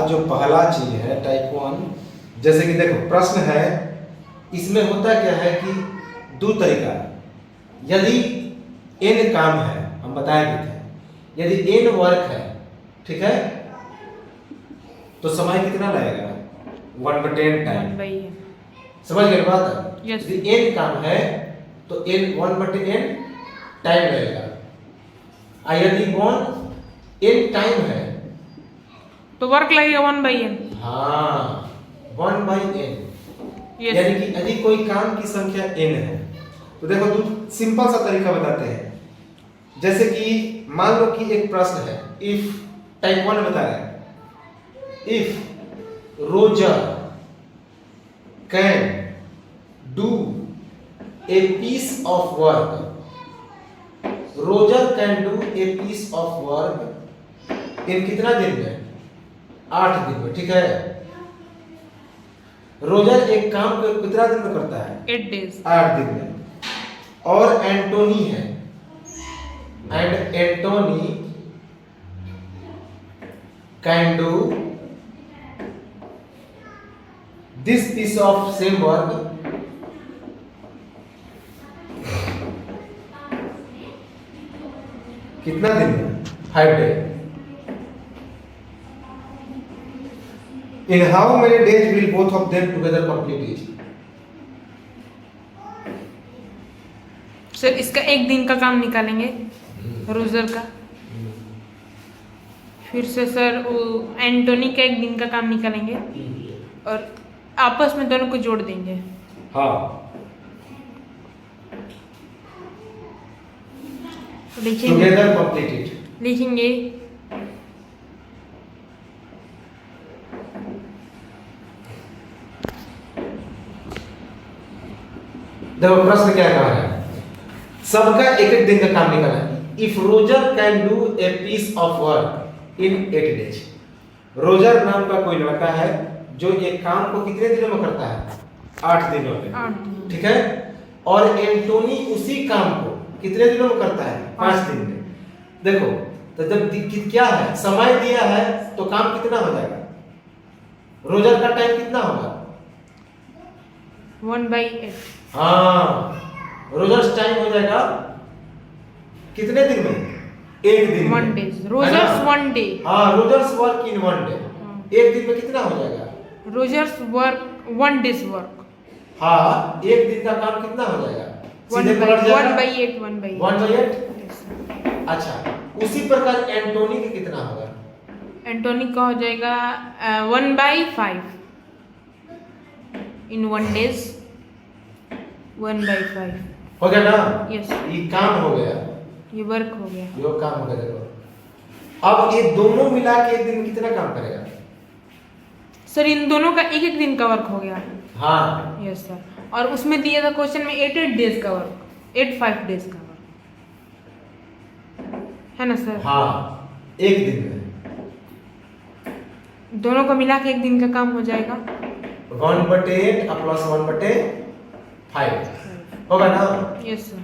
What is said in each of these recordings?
जो पहला चीज है टाइप 1, जैसे कि देखो प्रश्न है, इसमें होता क्या है कि दो तरीका है। यदि n काम है, हम बताएंगे थे, यदि n वर्क है, ठीक है, तो समय कितना लगेगा 1/10 टाइम। समझ गए बात? यदि n काम है तो n 1/n टाइम लगेगा, और यदि 1n टाइम है तो वर्क लगेगा 1/n। हाँ 1/n। यानी कि यदि कोई काम की संख्या n है तो देखो सिंपल सा तरीका बताते हैं। जैसे कि मान लो कि एक प्रश्न है, इफ टाइप 1 बता रहे हैं, if Roger can do a piece of work, Roger can do a piece of work in कितना दिन में? 8 दिन में, ठीक है। रोजर एक काम को कितना दिन में करता है? 8 days, 8 दिन में। और एंटोनी है, and Antony can do this piece of same work कितना दिन में? 5 days। In how many days will both of them together complete it? Sir इसका एक दिन का काम निकालेंगे रोजर का, फिर से सर वो एंटोनी का एक दिन का काम निकालेंगे और आपस में दोनों को जोड़ देंगे। हाँ लिखेंगे, together complete it। लिखेंगे देखो प्रश्न क्या कहा है, सबका एक एक दिन का काम निकालना है। If Roger can do a piece of work in 8 days, Roger नाम का कोई लड़का है जो एक काम को कितने दिनों में करता है? 8 दिनों में, ठीक है। और एंटोनी उसी काम को कितने दिनों में करता है? 5 दिन में। देखो तो जब क्या है, समय दिया है तो काम कितना हो जाएगा? रोजर का टाइम कितना होगा? 1/8। हाँ रोजर्स टाइम हो जाएगा कितने दिन में? 1 दिन में। 1 day, रोजर्स 1 day। हाँ रोजर्स वर्क इन 1 day। 1 दिन में कितना हो जाएगा? Rogers work 1 day's work. हाँ 1 दिन का काम कितना हो जाएगा? सीधे पलट जाएगा 1/8 1/8। अच्छा उसी प्रकार एंटोनी का कितना होगा? एंटोनी का हो जाएगा 1/5 इन 1 days, 1/5 हो गया ना? यस, ये काम हो गया, ये वर्क हो गया। ये काम हो गया। देखो अब ये दोनों मिला के 1 दिन में कितना काम करेगा? सर इन दोनों का एक एक दिन का वर्क हो गया। हाँ यस सर, और उसमें दिया था क्वेश्चन में 8 डेज का वर्क, 8 डेज का वर्क है ना सर? हाँ 1 दिन में दोनों को मिला के एक दिन का काम हो जाएगा। 1/8 प्लस 1/5 होगा ना? Yes sir.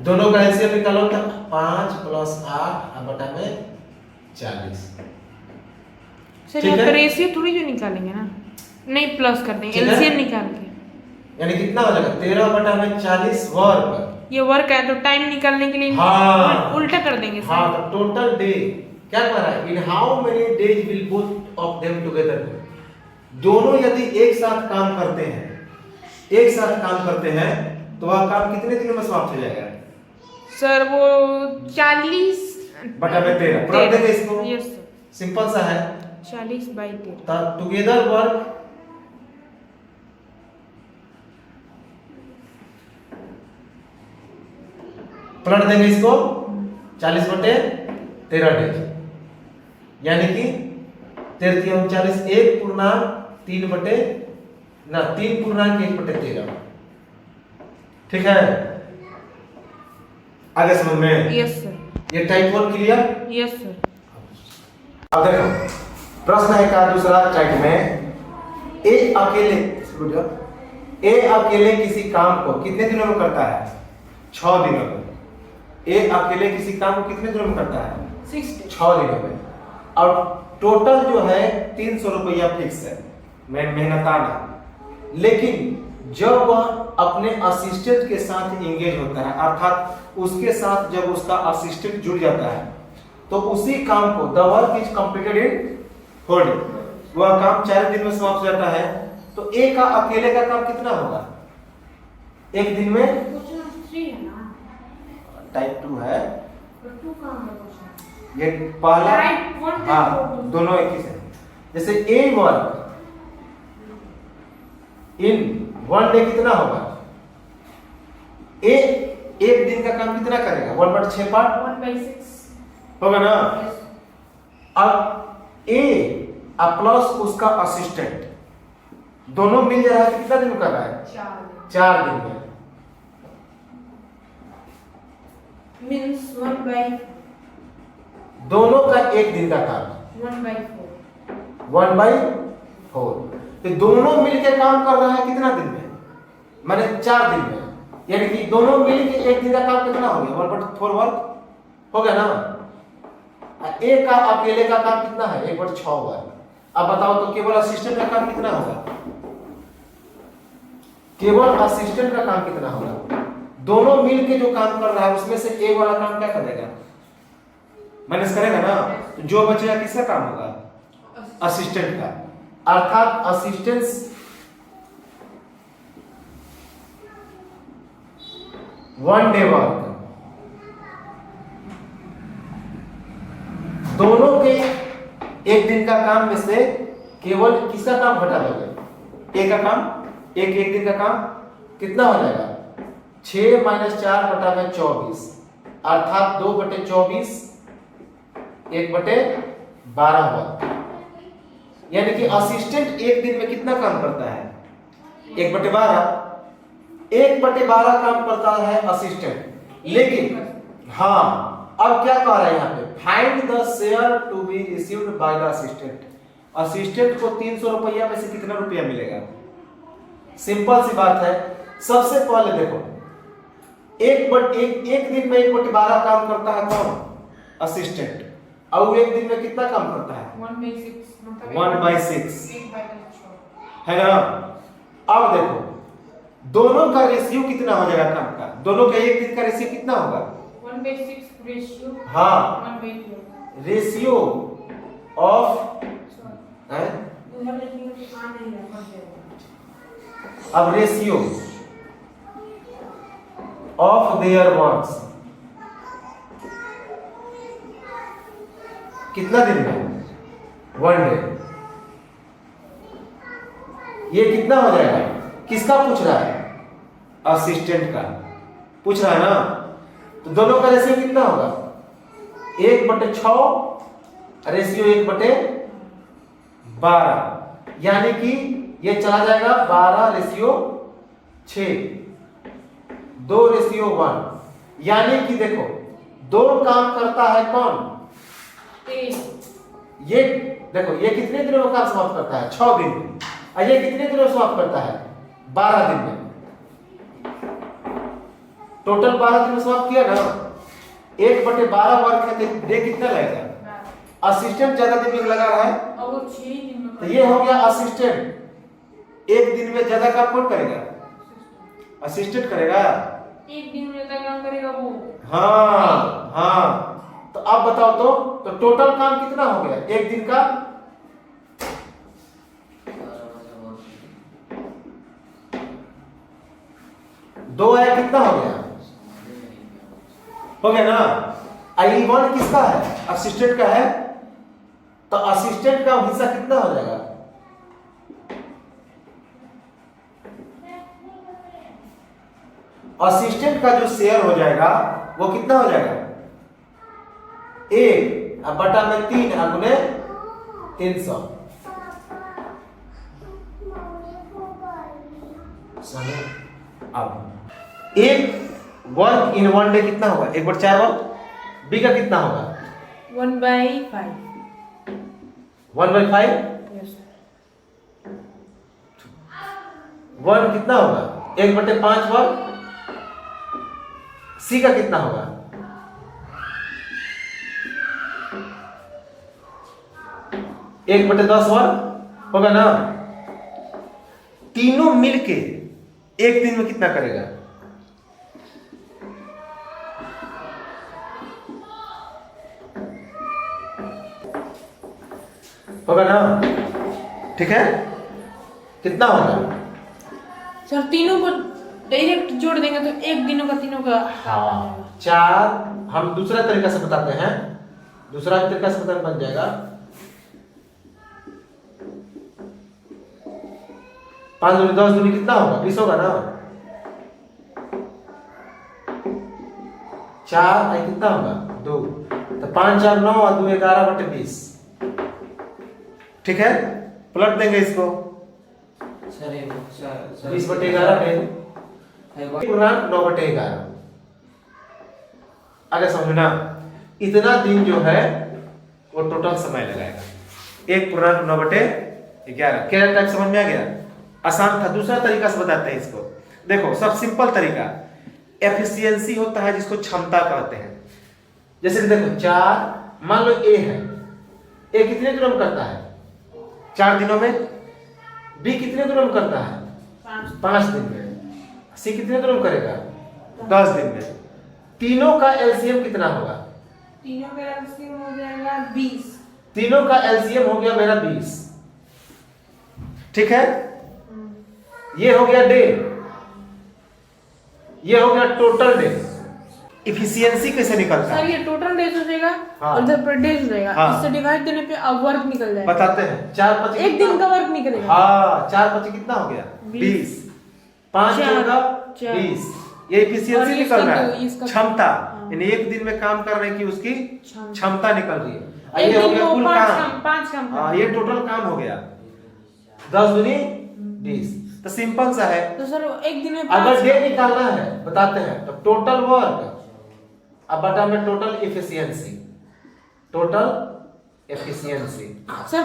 दोनों का एलसीएम निकालो तो 5 + 8 बटा में 40। सर ठीक यहाँ है? पर रेशियो थोड़ी जो निकालेंगे ना, नहीं प्लस कर देंगे, ठीक है? एलसीएम निकाल के। यानी कितना हो जाएगा? 13 बटा में 40 वर्ग। ये वर्क है तो टाइम निकालने के लिए हाँ। उल्टा कर देंगे सर। हाँ तो टोटल डे क्या कर रहा है? In how many days will both of them together. दोनों यदि एक साथ काम करते हैं, एक साथ काम करते हैं तो वह काम कितने दिनों में समाप्त हो जाएगा? सर वो 40 बटा में 13 पढ़ देंगे इसको। यस सर, सिंपल सा है। 40/13 टुगेदर वर्क पलट देंगे इसको 40/13 डेज, यानी कि 43 1 पूर्णांक 3/1/13। ठीक है? आगे समझ में? Yes sir. ये टाइप 1 क्लियर? Yes sir. अब देखो प्रश्न है का दूसरा टाइप में, ए अकेले किसी काम को कितने दिनों में करता है? 6 दिनों में। ए अकेले किसी काम को कितने दिनों में करता है? 6 days। 6 दिनों में। और टोटल जो है 300 रुपया फिक्स है, मैं मेहनताना। लेकिन जब वह अपने असिस्टेंट के साथ इंगेज होता है, अर्थात उसके साथ जब उसका असिस्टेंट जुड़ जाता है, तो उसी काम को the work is completed in 4 day, वह काम 4 दिन में समाप्त हो जाता है। तो ए का अकेले का काम कितना होगा एक दिन में? टाइप 2 है ये पहला। हाँ, दोनों एक ही है। जैसे ए वर्क इन 1 डे कितना होगा? ए एक दिन का काम कितना करेगा? 1/6 पार्ट 1/6 होगा ना। अब ए प्लस उसका असिस्टेंट दोनों मिल जा रहा है, कितना दिन में कर रहा है? 4 दिन में। मींस 1/4 दोनों का एक दिन का काम 1/4। तो दोनों मिलके काम कर रहा है कितना दिन में? माने 4 दिन में। यानी कि दोनों मिलके एक दिन का काम कितना हो गया? 1/4 वर्क हो गया ना। ए का अकेले का काम कितना है? 1/6 वर्क। अब बताओ तो केवल असिस्टेंट का काम कितना होगा? केवल असिस्टेंट का काम कितना होगा? दोनों मिलके जो काम कर रहा है उसमें से ए वाला काम क्या करेगा? माइनस करेगा ना। तो जो बचेगा किसका काम होगा? असिस्टेंट का। अर्थात असिस्टेंस 1 डे वर्क दोनों के एक दिन का काम में से केवल किसका काम घटा दोगे? ए का काम। एक दिन का काम कितना हो जाएगा? 6 - 4 / 24 अर्थात 2/24 1/12 वर्क। यानी कि असिस्टेंट एक दिन में कितना काम करता है? 1/12 1/12 काम करता है असिस्टेंट। लेकिन हाँ, अब क्या कह रहे हैं यहाँ पे? Find the share to be received by the assistant. Assistant को 300 रुपया में से कितना रुपया मिलेगा? सिंपल सी बात है। सबसे पहले देखो, एक दिन में 1/12 काम करता है कौन? असिस्टेंट। और वो एक दिन में कितना काम करता है? 1/6 है ना। अब देखो दोनों का रेशियो कितना हो जाएगा काम का? दोनों का एक दिन का रेशियो कितना होगा? 1/6 रेशियो। हाँ, 1/12 रेशियो ऑफ अब रेशियो ऑफ देयर वर्क्स कितना दिन में? 1 डे। ये कितना हो जाएगा? किसका पूछ रहा है? असिस्टेंट का पूछ रहा है ना। तो दोनों का रेशियो कितना होगा? 1/6 रेशियो 1/12 यानी कि ये चला जाएगा 12/6 2/1। यानी कि देखो 2 काम करता है कौन? ये देखो ये कितने दिनों में काम समाप्त करता है? 6 दिन में। और ये कितने दिनों में समाप्त करता है? 12 दिन में। टोटल 12 दिन में समाप्त किया ना। 1/12 वर्क है तो डे कितना लगेगा? असिस्टेंट ज्यादा दिन में लगा रहा है और वो 6 दिन में। तो ये हो गया असिस्टेंट। एक दिन में ज्यादा काम कौन करेगा? असिस्टेंट करेगा। एक दिन में ज्यादा काम करेगा वो। हाँ हाँ। तो अब बताओ तो टोटल काम कितना हो गया एक दिन का? दो है, कितना हो गया? हो गया ना। I1 किसका है? असिस्टेंट का है। तो असिस्टेंट का हिस्सा कितना हो जाएगा? असिस्टेंट का जो शेयर हो जाएगा वो कितना हो जाएगा? 1/3 × 300। अब एक वर्क इन 1 डे कितना होगा? 1/4 वर्क। बी का कितना होगा? 1/5 1/5 यस। 1 कितना होगा? 1/5 वर्क। सी का कितना होगा? 1/10 वर्ग होगा ना। तीनों मिलके एक दिन में कितना करेगा? होगा ना, ठीक है? कितना होगा? सर तीनों को डायरेक्ट जोड़ देंगे तो एक दिनों का तीनों का। हाँ, 4। हम दूसरा तरीका से बताते हैं, दूसरा तरीका से बताना बन जाएगा 5 दूनी 10 दूनी कितना होगा? 20 होगा ना। 4 आई कितना होगा? 2। तो 5 4 9 और 2 11/20, ठीक है? पलट देंगे इसको, सर 20/11 में पूर्णांक 9/11। आगे समझना, इतना दिन जो है वो टोटल समय लगाएगा। 1 पूर्णांक 9/11। क्या टाइप समझ में आ गया? आसान था। दूसरा तरीका से बताते हैं इसको। देखो, सब सिंपल तरीका, एफिशिएंसी होता है जिसको क्षमता कहते हैं। जैसे कि देखो 4, मान लो ए है, ए कितने दिनों में करता है? 4 दिनों में। बी कितने दिनों में करता है? 5 दिन में। सी कितने दिनों में करेगा? 10 दिन में। तीनों का एलसीएम कितना होगा? तीनों का एलसीएम हो जाएगा 20। तीनों का एलसीएम हो गया मेरा 20, ठीक है? ये हो गया डे, ये हो गया टोटल डे। इफिशियंसी कैसे निकलता सर है? ये टोटल डेज हो जाएगा हाँ। और इधर पर डेज हो जाएगा। हाँ। इससे डिवाइड देने पे अब वर्क निकल जाएगा। बताते हैं। 4 5 एक दिन का वर्क निकलेगा। हाँ, 4 5 कितना हो गया? 20। 5 चार, 14 20। ये और इफिशियंसी ये निकल इसका रहा दो, है, इसका क्षमता। हाँ। यानी एक दिन में काम करने की उसकी क्षमता। क्षमता निकल रही है। और एक ये हो दिन गया को कुल 5 काम। काम 5 काम हाँ, ये टोटल काम हो गया 10 दूनी 20। तो सिंपल सा है। तो सर एक दिन में अगर 5 डे निकालना है बताते हैं, तो टोटल वर्क अब बटा में total efficiency, total efficiency. Sir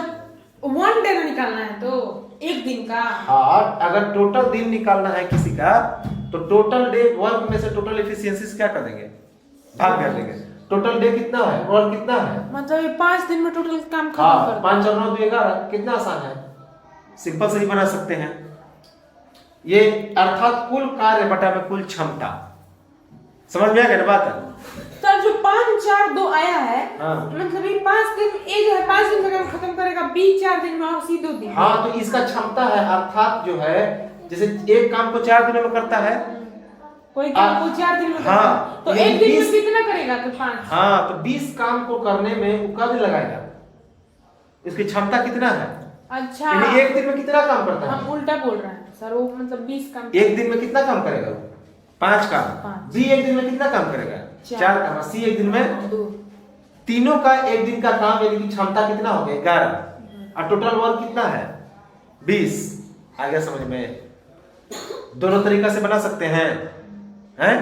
1 day निकालना है तो एक दिन का। हाँ, अगर टोटल दिन निकालना है किसी का तो टोटल डे वर्क में से टोटल एफिशिएंसी से क्या कर देंगे? भाग कर देंगे। टोटल डे कितना है? वर्क कितना है? मतलब ये 5 दिन में टोटल काम खत्म हाँ, कर 5 और 9 2 11। कितना आसान है, सिंपल से ही बना सकते हैं ये। अर्थात कुल कार्य बटा में कुल क्षमता। समझ में आ गया ना बात? सर जो 5 4 2 आया है, हाँ। मतलब ये 5 दिन, ए जो है 5 दिन में काम खत्म करेगा, बी 4 दिन में और सी 2 दिन। हाँ, तो इसका क्षमता है। अर्थात जो है जैसे एक काम को 4 दिनों में करता है, कोई काम को 4 दिन में करता हाँ, है, तो ये एक दिन 20 में कितना करेगा? तो 5। हाँ, तो 20 काम को करने में वो कब लगाएगा? इसकी क्षमता कितना है? अच्छा, यानी एक दिन में कितना काम करता हम है? उल्टा बोल रहे हैं सर। वो मतलब 20 काम एक दिन में कितना काम करेगा वो? 5 काम। पाँच। बी एक दिन में कितना काम करेगा? 4 काम। सी एक दिन में 2। तीनों का एक दिन का काम यानी कि क्षमता कितना हो गया? 11। और टोटल वर्क कितना है? 20। आ गया समझ में? दोनों तरीका से बना सकते हैं, हैं?